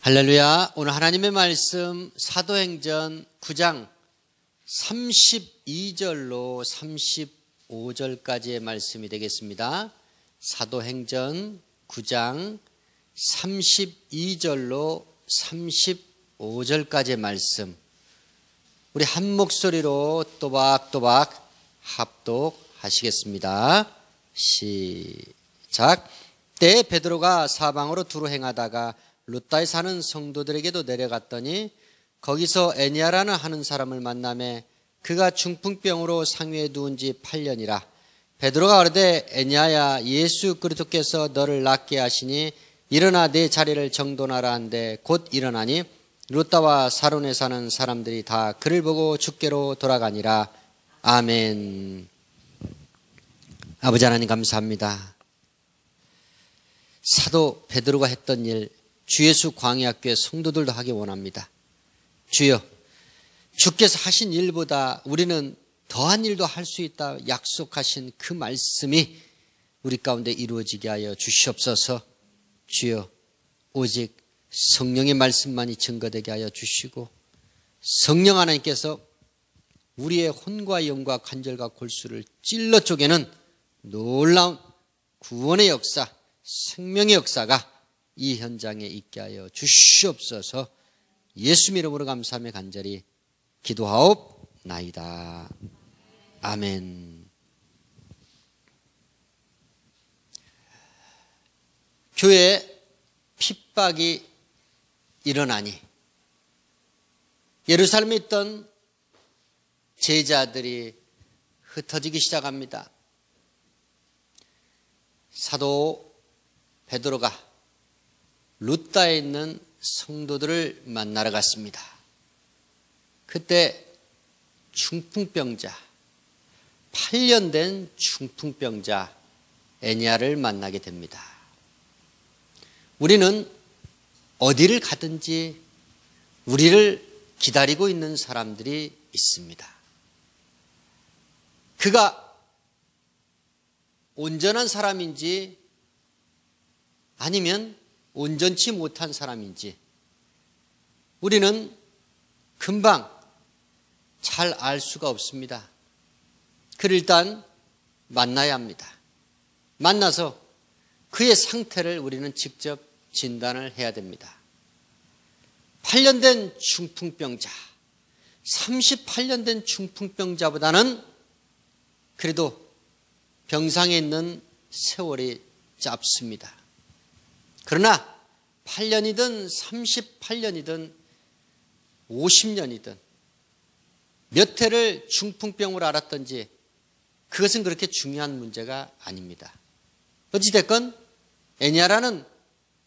할렐루야. 오늘 하나님의 말씀 사도행전 9장 32절로 35절까지의 말씀이 되겠습니다. 사도행전 9장 32절로 35절까지의 말씀, 우리 한 목소리로 또박또박 합독하시겠습니다. 시작. 때에 베드로가 사방으로 두루 행하다가 룻다에 사는 성도들에게도 내려갔더니 거기서 에니아라는 하는 사람을 만나매 그가 중풍병으로 상위에 누운 지 8년이라. 베드로가 이르되 에니아야, 예수 그리스도께서 너를 낫게 하시니 일어나 내 자리를 정돈하라 한데 곧 일어나니 룻다와 사론에 사는 사람들이 다 그를 보고 주께로 돌아가니라. 아멘. 아버지 하나님 감사합니다. 사도 베드로가 했던 일 주 예수 광야학교의 성도들도 하기 원합니다. 주여, 주께서 하신 일보다 우리는 더한 일도 할 수 있다 약속하신 그 말씀이 우리 가운데 이루어지게 하여 주시옵소서. 주여, 오직 성령의 말씀만이 증거되게 하여 주시고 성령 하나님께서 우리의 혼과 영과 관절과 골수를 찔러 쪼개는 놀라운 구원의 역사, 생명의 역사가 이 현장에 있게 하여 주시옵소서. 예수 이름으로 감사하며 간절히 기도하옵나이다. 아멘. 교회에 핍박이 일어나니 예루살렘에 있던 제자들이 흩어지기 시작합니다. 사도 베드로가 룻다에 있는 성도들을 만나러 갔습니다. 그때 중풍병자, 8년 된 중풍병자 에니아를 만나게 됩니다. 우리는 어디를 가든지 우리를 기다리고 있는 사람들이 있습니다. 그가 온전한 사람인지 아니면 온전치 못한 사람인지 우리는 금방 잘 알 수가 없습니다. 그를 일단 만나야 합니다. 만나서 그의 상태를 우리는 직접 진단을 해야 됩니다. 8년 된 중풍병자, 38년 된 중풍병자보다는 그래도 병상에 있는 세월이 짧습니다. 그러나 8년이든 38년이든 50년이든 몇 해를 중풍병으로 앓았던지 그것은 그렇게 중요한 문제가 아닙니다. 어찌됐건 에니아라는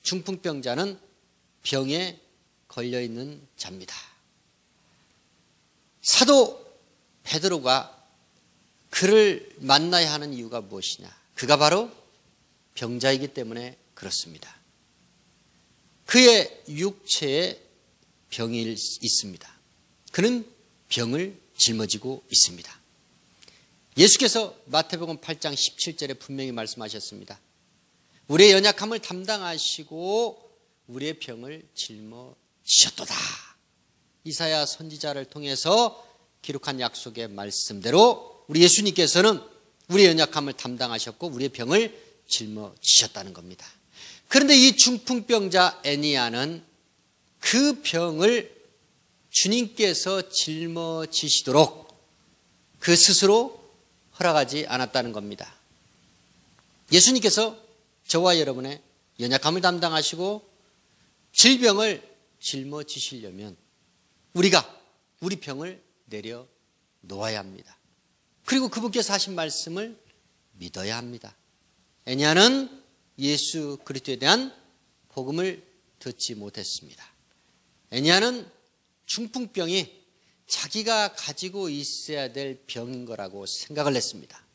중풍병자는 병에 걸려있는 자입니다. 사도 베드로가 그를 만나야 하는 이유가 무엇이냐? 그가 바로 병자이기 때문에 그렇습니다. 그의 육체에 병이 있습니다. 그는 병을 짊어지고 있습니다. 예수께서 마태복음 8장 17절에 분명히 말씀하셨습니다. 우리의 연약함을 담당하시고 우리의 병을 짊어지셨도다. 이사야 선지자를 통해서 기록한 약속의 말씀대로 우리 예수님께서는 우리의 연약함을 담당하셨고 우리의 병을 짊어지셨다는 겁니다. 그런데 이 중풍병자 에니아는 그 병을 주님께서 짊어지시도록 그 스스로 허락하지 않았다는 겁니다. 예수님께서 저와 여러분의 연약함을 담당하시고 질병을 짊어지시려면 우리가 우리 병을 내려놓아야 합니다. 그리고 그분께서 하신 말씀을 믿어야 합니다. 에니아는 예수 그리스도에 대한 복음을 듣지 못했습니다. 에니아는 중풍병이 자기가 가지고 있어야 될 병인 거라고 생각을 했습니다.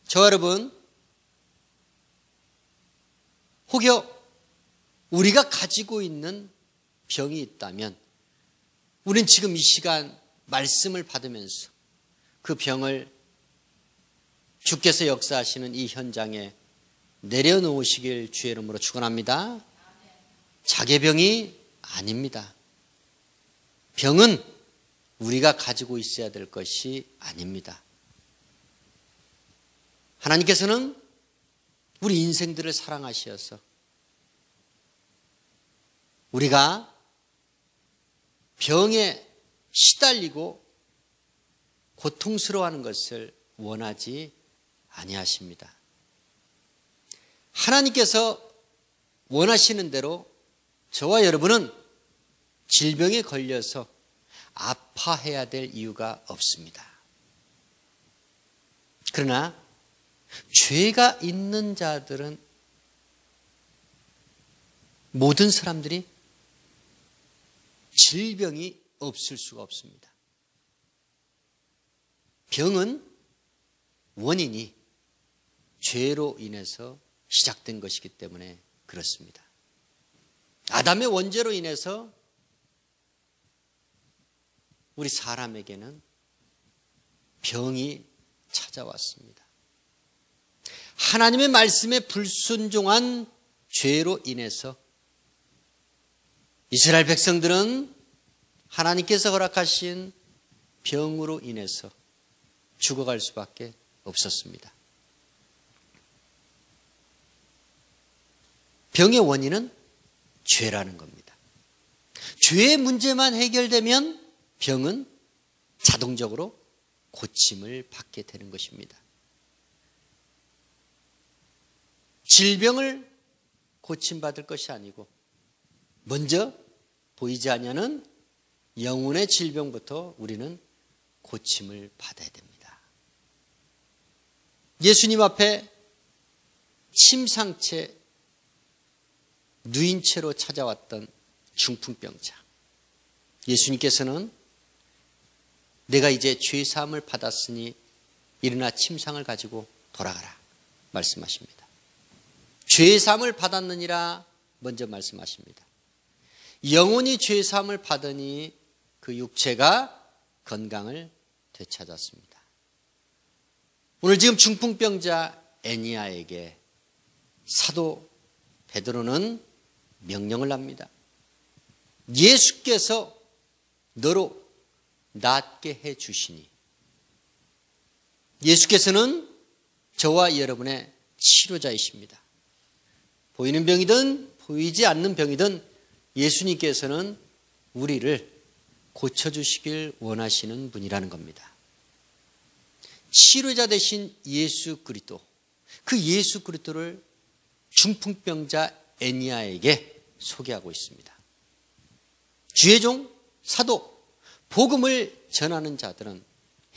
저와 여러분, 혹여 우리가 가지고 있는 병이 있다면 우린 지금 이 시간 말씀을 받으면서 그 병을 주께서 역사하시는 이 현장에 내려놓으시길 주의 이름으로 축원합니다. 자기 병이 아닙니다. 병은 우리가 가지고 있어야 될 것이 아닙니다. 하나님께서는 우리 인생들을 사랑하셔서 우리가 병에 시달리고 고통스러워하는 것을 원하지 아니하십니다. 하나님께서 원하시는 대로 저와 여러분은 질병에 걸려서 아파해야 될 이유가 없습니다. 그러나 죄가 있는 자들은 모든 사람들이 질병이 없을 수가 없습니다. 병은 원인이 죄로 인해서 시작된 것이기 때문에 그렇습니다. 아담의 원죄로 인해서 우리 사람에게는 병이 찾아왔습니다. 하나님의 말씀에 불순종한 죄로 인해서 이스라엘 백성들은 하나님께서 허락하신 병으로 인해서 죽어갈 수밖에 없었습니다. 병의 원인은 죄라는 겁니다. 죄의 문제만 해결되면 병은 자동적으로 고침을 받게 되는 것입니다. 질병을 고침받을 것이 아니고 먼저 보이지 아니하는 영혼의 질병부터 우리는 고침을 받아야 됩니다. 예수님 앞에 침상채 누인 채로 찾아왔던 중풍병자, 예수님께서는 내가 이제 죄사함을 받았으니 일어나 침상을 가지고 돌아가라 말씀하십니다. 죄사함을 받았느니라 먼저 말씀하십니다. 영혼이 죄사함을 받으니 그 육체가 건강을 되찾았습니다. 오늘 지금 중풍병자 애니야에게 사도 베드로는 명령을 합니다. 예수께서 너로 낫게 해 주시니, 예수께서는 저와 여러분의 치료자이십니다. 보이는 병이든 보이지 않는 병이든 예수님께서는 우리를 고쳐주시길 원하시는 분이라는 겁니다. 치료자 되신 예수 그리스도, 그 예수 그리스도를 중풍병자 애니야에게 소개하고 있습니다. 주의 종 사도 복음을 전하는 자들은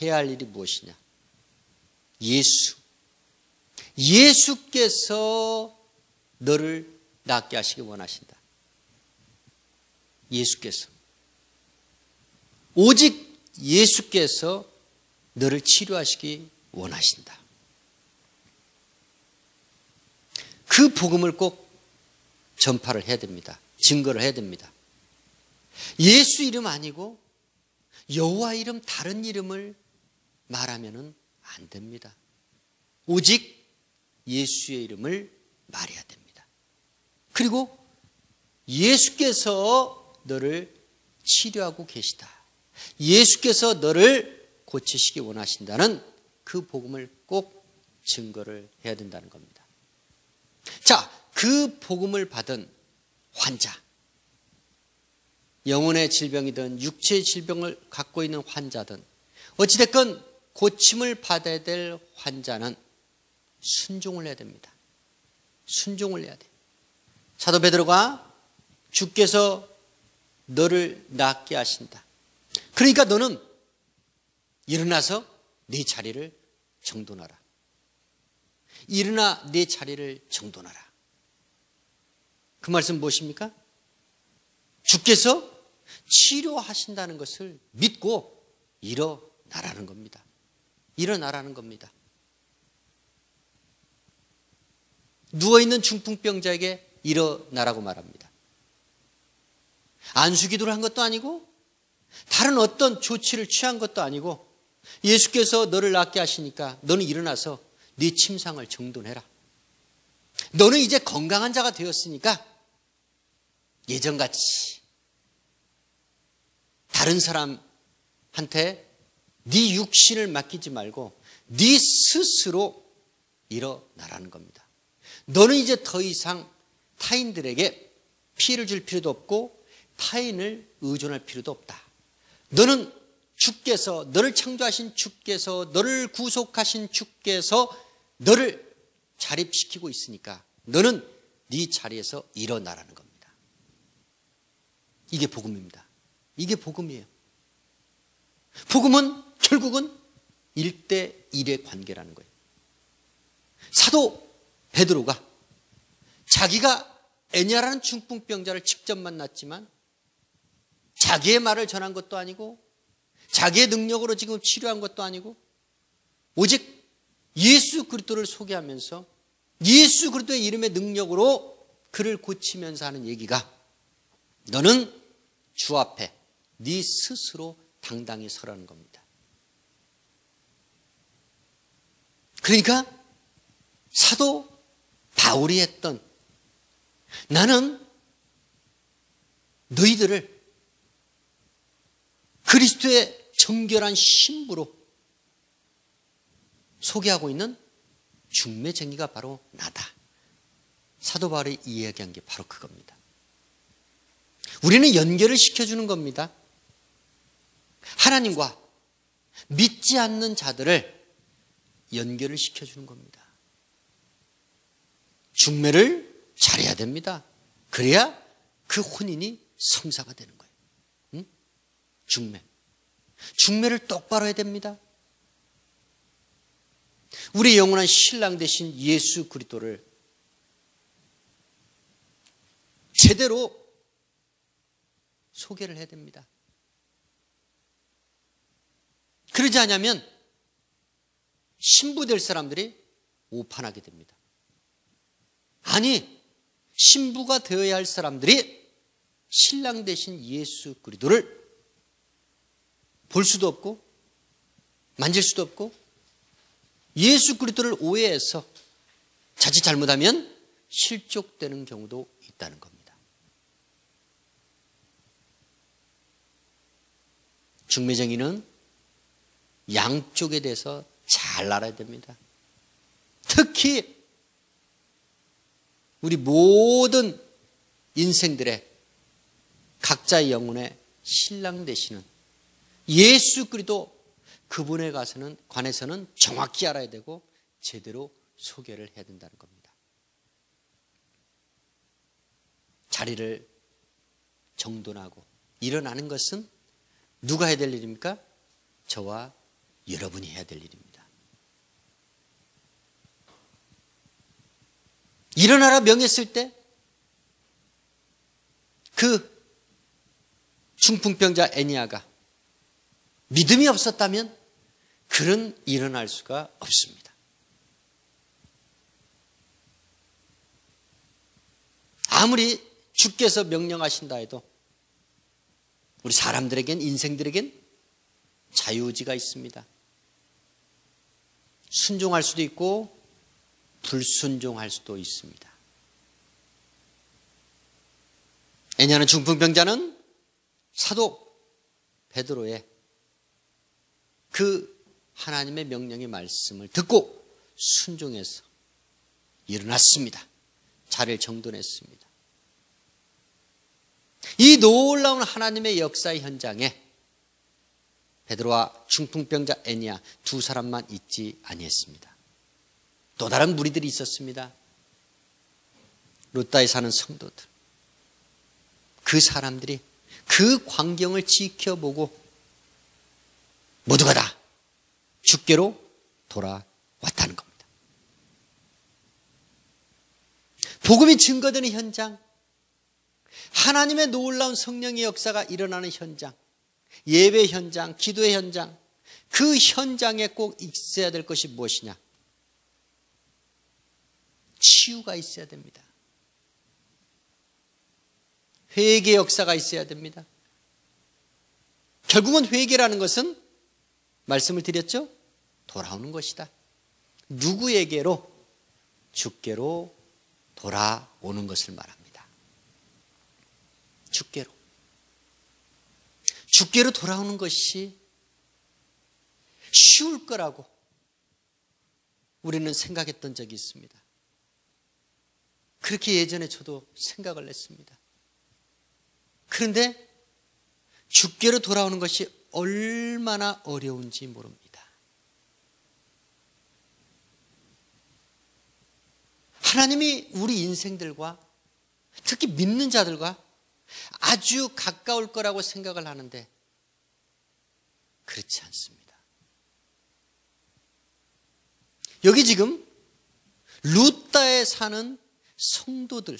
해야 할 일이 무엇이냐? 예수께서 너를 낫게 하시기 원하신다. 예수께서, 오직 예수께서 너를 치료하시기 원하신다. 그 복음을 꼭 전파를 해야 됩니다. 증거를 해야 됩니다. 예수 이름 아니고 여호와 이름, 다른 이름을 말하면은 안 됩니다. 오직 예수의 이름을 말해야 됩니다. 그리고 예수께서 너를 치료하고 계시다, 예수께서 너를 고치시기 원하신다는 그 복음을 꼭 증거를 해야 된다는 겁니다. 자, 그 복음을 받은 환자, 영혼의 질병이든 육체의 질병을 갖고 있는 환자든 어찌됐건 고침을 받아야 될 환자는 순종을 해야 됩니다. 순종을 해야 돼요. 사도 베드로가 주께서 너를 낫게 하신다, 그러니까 너는 일어나서 네 자리를 정돈하라. 일어나 네 자리를 정돈하라. 그 말씀 무엇입니까? 주께서 치료하신다는 것을 믿고 일어나라는 겁니다. 일어나라는 겁니다. 누워있는 중풍병자에게 일어나라고 말합니다. 안수기도를 한 것도 아니고 다른 어떤 조치를 취한 것도 아니고 예수께서 너를 낫게 하시니까 너는 일어나서 네 침상을 정돈해라. 너는 이제 건강한 자가 되었으니까 예전같이 다른 사람한테 네 육신을 맡기지 말고 네 스스로 일어나라는 겁니다. 너는 이제 더 이상 타인들에게 피해를 줄 필요도 없고 타인을 의존할 필요도 없다. 너는 주께서, 너를 창조하신 주께서, 너를 구속하신 주께서 너를 자립시키고 있으니까 너는 네 자리에서 일어나라는 겁니다. 이게 복음입니다. 이게 복음이에요. 복음은 결국은 1대1의 관계라는 거예요. 사도 베드로가 자기가 애냐라는 중풍병자를 직접 만났지만 자기의 말을 전한 것도 아니고 자기의 능력으로 지금 치료한 것도 아니고 오직 예수 그리스도를 소개하면서 예수 그리스도의 이름의 능력으로 그를 고치면서 하는 얘기가 너는 주 앞에 네 스스로 당당히 서라는 겁니다. 그러니까 사도 바울이 했던 나는 너희들을 그리스도의 정결한 신부로 소개하고 있는 중매쟁이가 바로 나다. 사도 바울이 이야기한 게 바로 그겁니다. 우리는 연결을 시켜주는 겁니다. 하나님과 믿지 않는 자들을 연결을 시켜주는 겁니다. 중매를 잘해야 됩니다. 그래야 그 혼인이 성사가 되는 거예요. 응? 중매를 똑바로 해야 됩니다. 우리 영원한 신랑 되신 예수 그리스도를 제대로 소개를 해야 됩니다. 그러지 않으면 신부 될 사람들이 오판하게 됩니다. 아니, 신부가 되어야 할 사람들이 신랑 되신 예수 그리스도를 볼 수도 없고 만질 수도 없고 예수 그리스도를 오해해서 자칫 잘못하면 실족되는 경우도 있다는 겁니다. 중매쟁이는 양쪽에 대해서 잘 알아야 됩니다. 특히 우리 모든 인생들의 각자의 영혼의 신랑 되시는 예수 그리스도 그분에 관해서는 정확히 알아야 되고 제대로 소개를 해야 된다는 겁니다. 자리를 정돈하고 일어나는 것은 누가 해야 될 일입니까? 저와 여러분이 해야 될 일입니다. 일어나라 명했을 때 그 중풍병자 애니아가 믿음이 없었다면 그는 일어날 수가 없습니다. 아무리 주께서 명령하신다 해도 우리 사람들에겐 인생들에겐 자유의지가 있습니다. 순종할 수도 있고 불순종할 수도 있습니다. 애냐는 중풍병자는 사도 베드로의 그 하나님의 명령의 말씀을 듣고 순종해서 일어났습니다. 자리를 정돈했습니다. 이 놀라운 하나님의 역사의 현장에 베드로와 중풍병자 애니아 두 사람만 있지 아니했습니다. 또 다른 무리들이 있었습니다. 루다에 사는 성도들. 그 사람들이 그 광경을 지켜보고 모두가 다 주께로 돌아왔다는 겁니다. 복음이 증거되는 현장, 하나님의 놀라운 성령의 역사가 일어나는 현장, 예배 현장, 기도의 현장, 그 현장에 꼭 있어야 될 것이 무엇이냐? 치유가 있어야 됩니다. 회개 역사가 있어야 됩니다. 결국은 회개라는 것은 말씀을 드렸죠? 돌아오는 것이다. 누구에게로? 주께로 돌아오는 것을 말합니다. 주께로. 주께로 돌아오는 것이 쉬울 거라고 우리는 생각했던 적이 있습니다. 그렇게 예전에 저도 생각을 했습니다. 그런데 주께로 돌아오는 것이 얼마나 어려운지 모릅니다. 하나님이 우리 인생들과 특히 믿는 자들과 아주 가까울 거라고 생각을 하는데 그렇지 않습니다. 여기 지금 루다에 사는 성도들,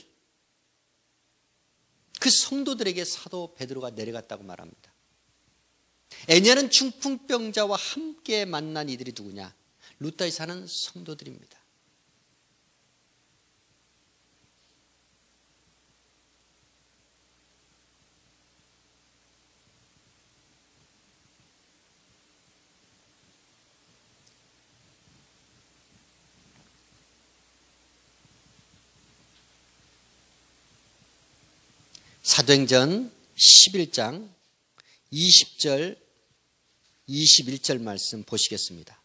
그 성도들에게 사도 베드로가 내려갔다고 말합니다. 애냐는 중풍병자와 함께 만난 이들이 누구냐? 루다에 사는 성도들입니다. 사도행전 11장 20절 21절 말씀 보시겠습니다.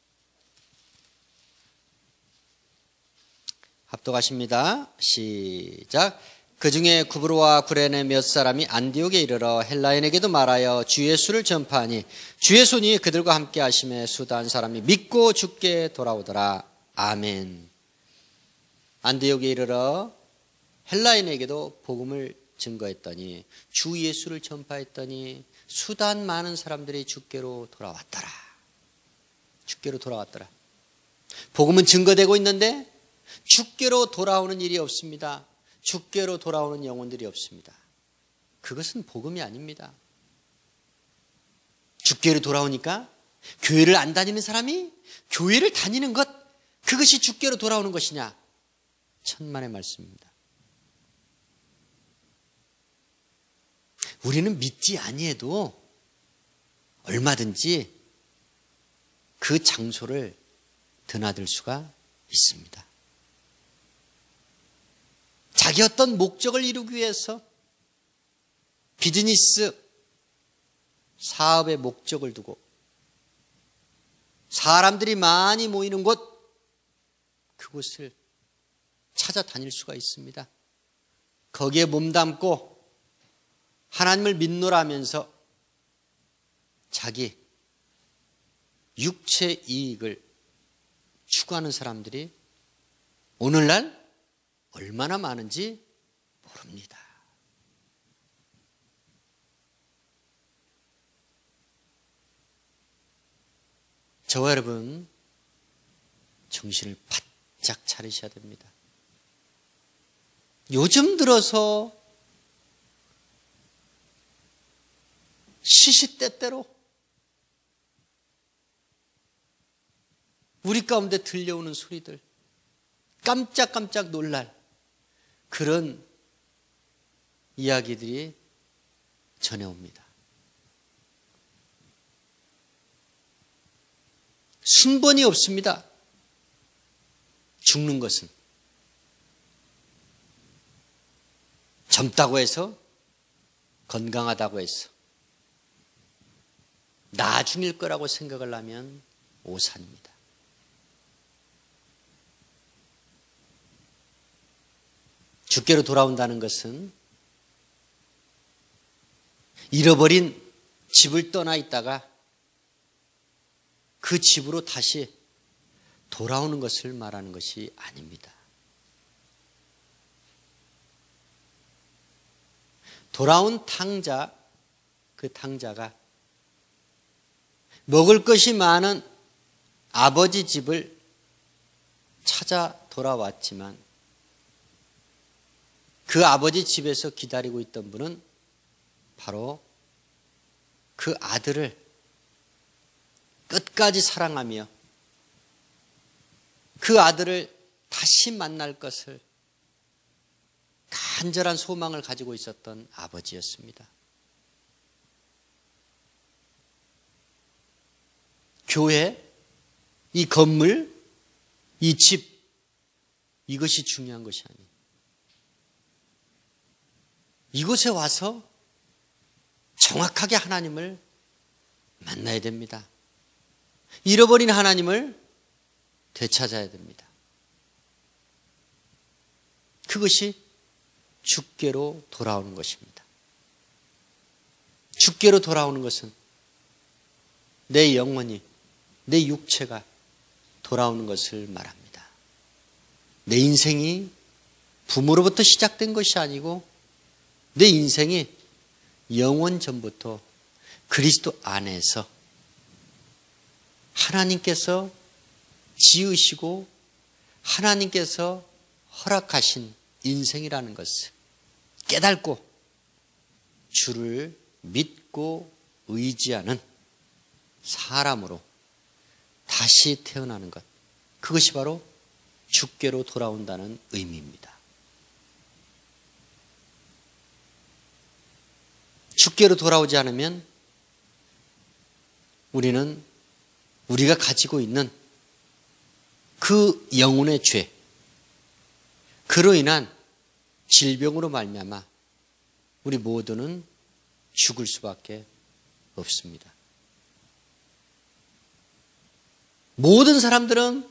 합독하십니다. 시작. 그 중에 구브로와 구레네 몇 사람이 안디옥에 이르러 헬라인에게도 말하여 주 예수를 전파하니 주의 손이 그들과 함께 하심에 수다 한 사람이 믿고 주께 돌아오더라. 아멘. 안디옥에 이르러 헬라인에게도 복음을 증거했더니 주 예수를 전파했더니 수단 많은 사람들이 주께로 돌아왔더라. 주께로 돌아왔더라. 복음은 증거되고 있는데 주께로 돌아오는 일이 없습니다. 주께로 돌아오는 영혼들이 없습니다. 그것은 복음이 아닙니다. 주께로 돌아오니까 교회를 안 다니는 사람이 교회를 다니는 것, 그것이 주께로 돌아오는 것이냐? 천만의 말씀입니다. 우리는 믿지 아니해도 얼마든지 그 장소를 드나들 수가 있습니다. 자기 어떤 목적을 이루기 위해서 비즈니스, 사업의 목적을 두고 사람들이 많이 모이는 곳, 그곳을 찾아다닐 수가 있습니다. 거기에 몸담고 하나님을 믿노라면서 자기 육체 이익을 추구하는 사람들이 오늘날 얼마나 많은지 모릅니다. 저와 여러분, 정신을 바짝 차리셔야 됩니다. 요즘 들어서 시시때때로 우리 가운데 들려오는 소리들, 깜짝깜짝 놀랄 그런 이야기들이 전해옵니다. 순번이 없습니다. 죽는 것은 젊다고 해서, 건강하다고 해서 나중일 거라고 생각을 하면 오산입니다. 주께로 돌아온다는 것은 잃어버린 집을 떠나 있다가 그 집으로 다시 돌아오는 것을 말하는 것이 아닙니다. 돌아온 탕자, 그 탕자가 먹을 것이 많은 아버지 집을 찾아 돌아왔지만 그 아버지 집에서 기다리고 있던 분은 바로 그 아들을 끝까지 사랑하며 그 아들을 다시 만날 것을 간절한 소망을 가지고 있었던 아버지였습니다. 교회, 이 건물, 이 집, 이것이 중요한 것이 아니에요. 이곳에 와서 정확하게 하나님을 만나야 됩니다. 잃어버린 하나님을 되찾아야 됩니다. 그것이 주께로 돌아오는 것입니다. 주께로 돌아오는 것은 내 영혼이, 내 육체가 돌아오는 것을 말합니다. 내 인생이 부모로부터 시작된 것이 아니고 내 인생이 영원 전부터 그리스도 안에서 하나님께서 지으시고 하나님께서 허락하신 인생이라는 것을 깨닫고 주를 믿고 의지하는 사람으로 다시 태어나는 것, 그것이 바로 주께로 돌아온다는 의미입니다. 주께로 돌아오지 않으면 우리는 우리가 가지고 있는 그 영혼의 죄, 그로 인한 질병으로 말미암아 우리 모두는 죽을 수밖에 없습니다. 모든 사람들은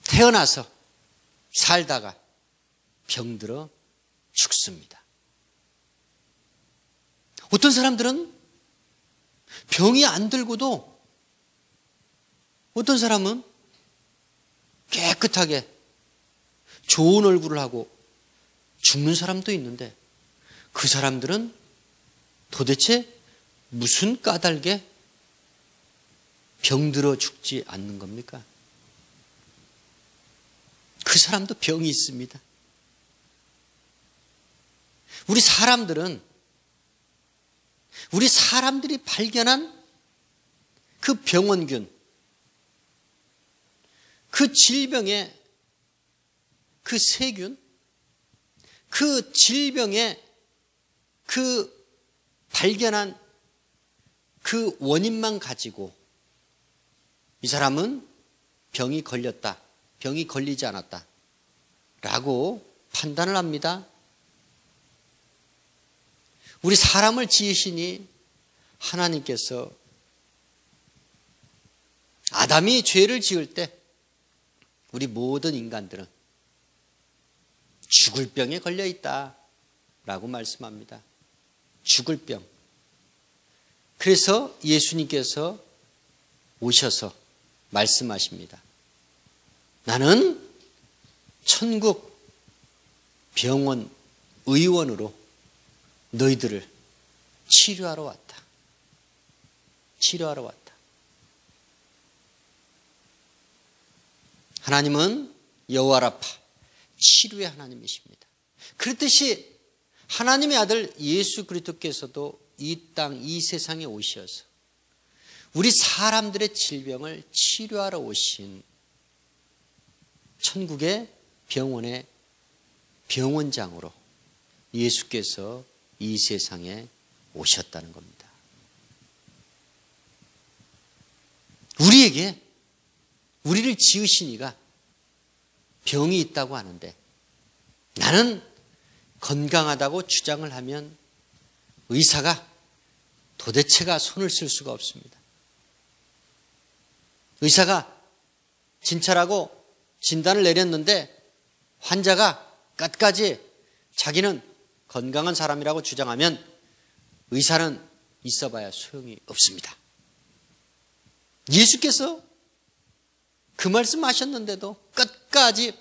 태어나서 살다가 병들어 죽습니다. 어떤 사람들은 병이 안 들고도 어떤 사람은 깨끗하게 좋은 얼굴을 하고 죽는 사람도 있는데 그 사람들은 도대체 무슨 까닭에 병들어 죽지 않는 겁니까? 그 사람도 병이 있습니다. 우리 사람들이 발견한 그 병원균, 그 질병의 그 세균, 그 질병의 그 발견한 그 원인만 가지고 이 사람은 병이 걸렸다, 병이 걸리지 않았다 라고 판단을 합니다. 우리 사람을 지으시니 하나님께서 아담이 죄를 지을 때 우리 모든 인간들은 죽을 병에 걸려 있다 라고 말씀합니다. 죽을 병. 그래서 예수님께서 오셔서 말씀하십니다. 나는 천국 병원 의원으로 너희들을 치료하러 왔다. 치료하러 왔다. 하나님은 여호와라파, 치료의 하나님이십니다. 그렇듯이 하나님의 아들 예수 그리스도께서도 이 땅, 이 세상에 오셔서 우리 사람들의 질병을 치료하러 오신 천국의 병원의 병원장으로 예수께서 이 세상에 오셨다는 겁니다. 우리를 지으신 이가 병이 있다고 하는데 나는 건강하다고 주장을 하면 의사가 도대체가 손을 쓸 수가 없습니다. 의사가 진찰하고 진단을 내렸는데 환자가 끝까지 자기는 건강한 사람이라고 주장하면 의사는 있어봐야 소용이 없습니다. 예수께서 그 말씀하셨는데도 끝까지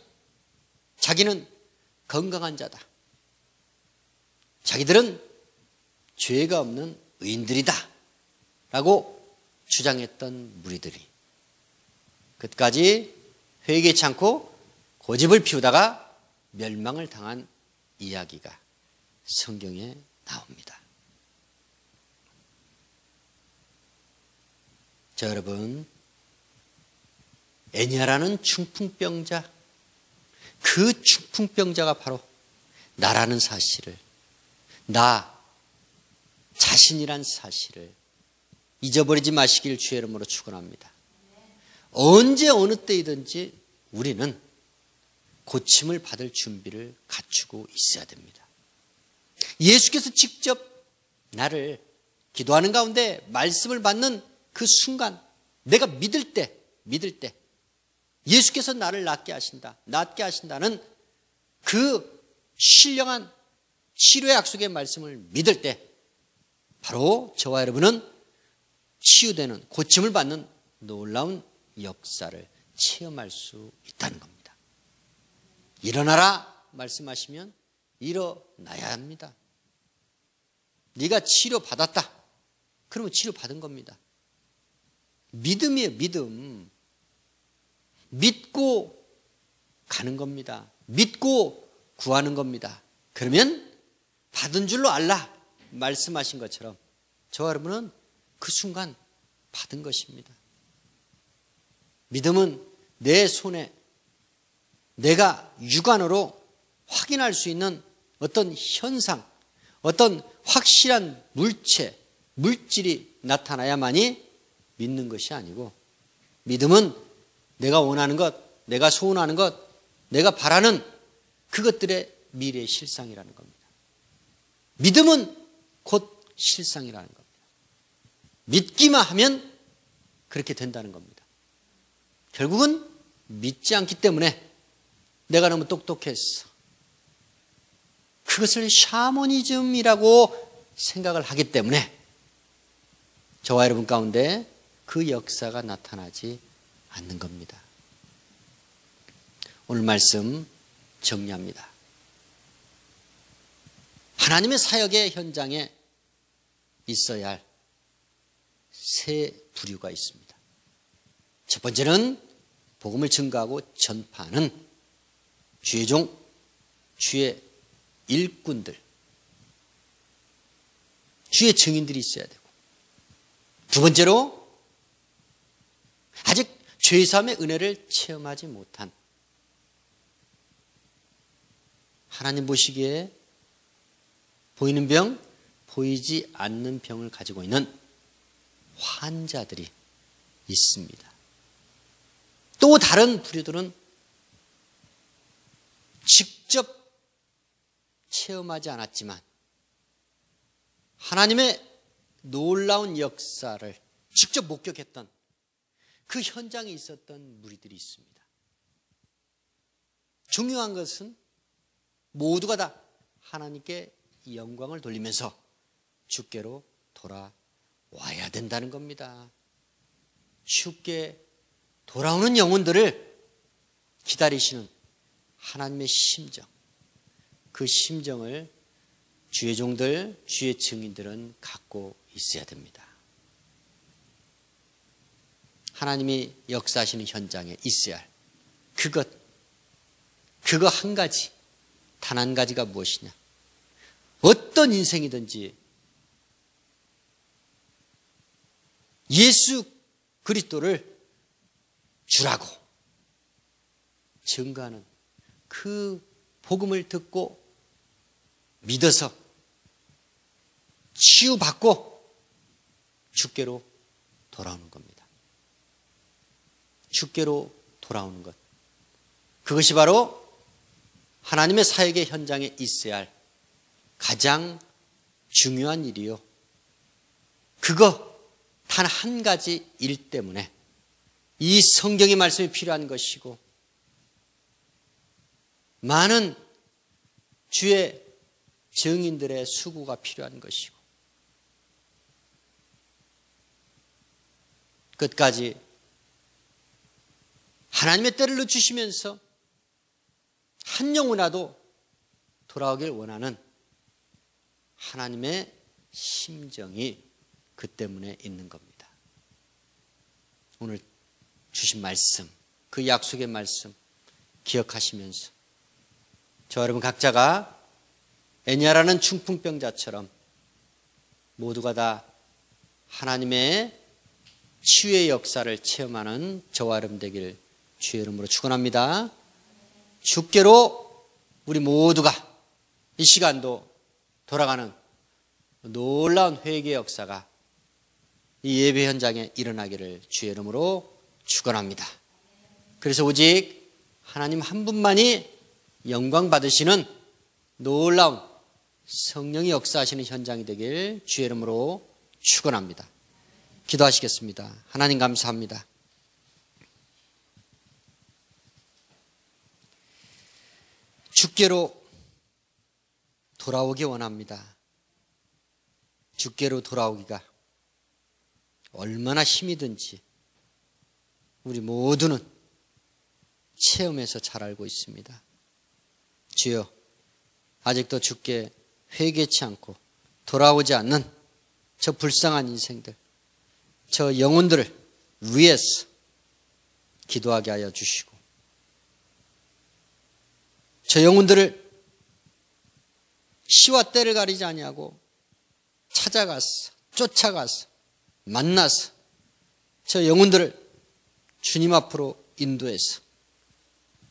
자기는 건강한 자다. 자기들은 죄가 없는 의인들이다 라고 주장했던 무리들이 끝까지 회개치 않고 고집을 피우다가 멸망을 당한 이야기가 성경에 나옵니다. 자, 여러분, 애니아라는 중풍병자, 그 중풍병자가 바로 나라는 사실을, 나 자신이란 사실을 잊어버리지 마시길 주의 이름으로 축원합니다. 언제 어느 때이든지 우리는 고침을 받을 준비를 갖추고 있어야 됩니다. 예수께서 직접 나를 기도하는 가운데 말씀을 받는 그 순간, 내가 믿을 때 예수께서 나를 낫게 하신다는 그 신령한 치료의 약속의 말씀을 믿을 때 바로 저와 여러분은 치유되는, 고침을 받는 놀라운 역사를 체험할 수 있다는 겁니다. 일어나라 말씀하시면 일어나야 합니다. 네가 치료받았다. 그러면 치료받은 겁니다. 믿음이에요, 믿음. 믿고 가는 겁니다. 믿고 구하는 겁니다. 그러면 받은 줄로 알라 말씀하신 것처럼 저와 여러분은 그 순간 받은 것입니다. 믿음은 내 손에 내가 육안으로 확인할 수 있는 어떤 현상, 어떤 확실한 물질이 나타나야만이 믿는 것이 아니고, 믿음은 내가 원하는 것, 내가 소원하는 것, 내가 바라는 그것들의 미래의 실상이라는 겁니다. 믿음은 곧 실상이라는 겁니다. 믿기만 하면 그렇게 된다는 겁니다. 결국은 믿지 않기 때문에 내가 너무 똑똑했어, 그것을 샤머니즘이라고 생각을 하기 때문에 저와 여러분 가운데 그 역사가 나타나지 않는 겁니다. 오늘 말씀 정리합니다. 하나님의 사역의 현장에 있어야 할 세 부류가 있습니다. 첫 번째는 복음을 증거하고 전파하는 주의 종, 주의 일꾼들, 주의 증인들이 있어야 되고, 두 번째로 아직 죄사함의 은혜를 체험하지 못한, 하나님 보시기에 보이는 병, 보이지 않는 병을 가지고 있는 환자들이 있습니다. 또 다른 부류들은 직접 체험하지 않았지만 하나님의 놀라운 역사를 직접 목격했던 그 현장에 있었던 무리들이 있습니다. 중요한 것은 모두가 다 하나님께 영광을 돌리면서 주께로 돌아와야 된다는 겁니다. 주께 돌아오는 영혼들을 기다리시는 하나님의 심정, 그 심정을 주의 종들, 주의 증인들은 갖고 있어야 됩니다. 하나님이 역사하시는 현장에 있어야 할 그거 한 가지, 단 한 가지가 무엇이냐? 어떤 인생이든지 예수 그리스도를 주라고 증거하는 그 복음을 듣고 믿어서 치유받고 주께로 돌아오는 겁니다. 주께로 돌아오는 것, 그것이 바로 하나님의 사역의 현장에 있어야 할 가장 중요한 일이요, 그거 단 한 가지 일 때문에 이 성경의 말씀이 필요한 것이고, 많은 주의 증인들의 수고가 필요한 것이고, 끝까지 하나님의 때를 늦추시면서 한 영혼이라도 돌아오길 원하는 하나님의 심정이 그 때문에 있는 겁니다. 오늘 주신 말씀, 그 약속의 말씀 기억하시면서 저 여러분 각자가 애니아라는 중풍병자처럼 모두가 다 하나님의 치유의 역사를 체험하는 저와 여러분 되길 주의 이름으로 축원합니다. 주께로 우리 모두가 이 시간도 돌아가는 놀라운 회개의 역사가 이 예배 현장에 일어나기를 주의 이름으로 축원합니다. 그래서 오직 하나님 한 분만이 영광 받으시는 놀라운 성령이 역사하시는 현장이 되길 주의 이름으로 축원합니다. 기도하시겠습니다. 하나님 감사합니다. 주께로 돌아오기 원합니다. 주께로 돌아오기가 얼마나 힘이 든지 우리 모두는 체험해서 잘 알고 있습니다. 주여, 아직도 주께 회개치 않고 돌아오지 않는 저 불쌍한 인생들, 저 영혼들을 위해서 기도하게 하여 주시고, 저 영혼들을 시와 때를 가리지 아니하고 찾아가서, 쫓아가서, 만나서 저 영혼들을 주님 앞으로 인도해서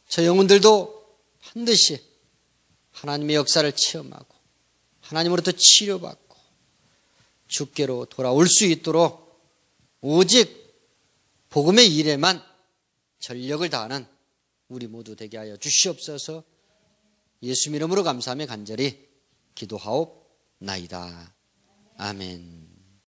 저 영혼들도 반드시 하나님의 역사를 체험하고 하나님으로부터 치료받고 주께로 돌아올 수 있도록 오직 복음의 일에만 전력을 다하는 우리 모두 되게 하여 주시옵소서. 예수 이름으로 감사하며 간절히 기도하옵나이다. 아멘.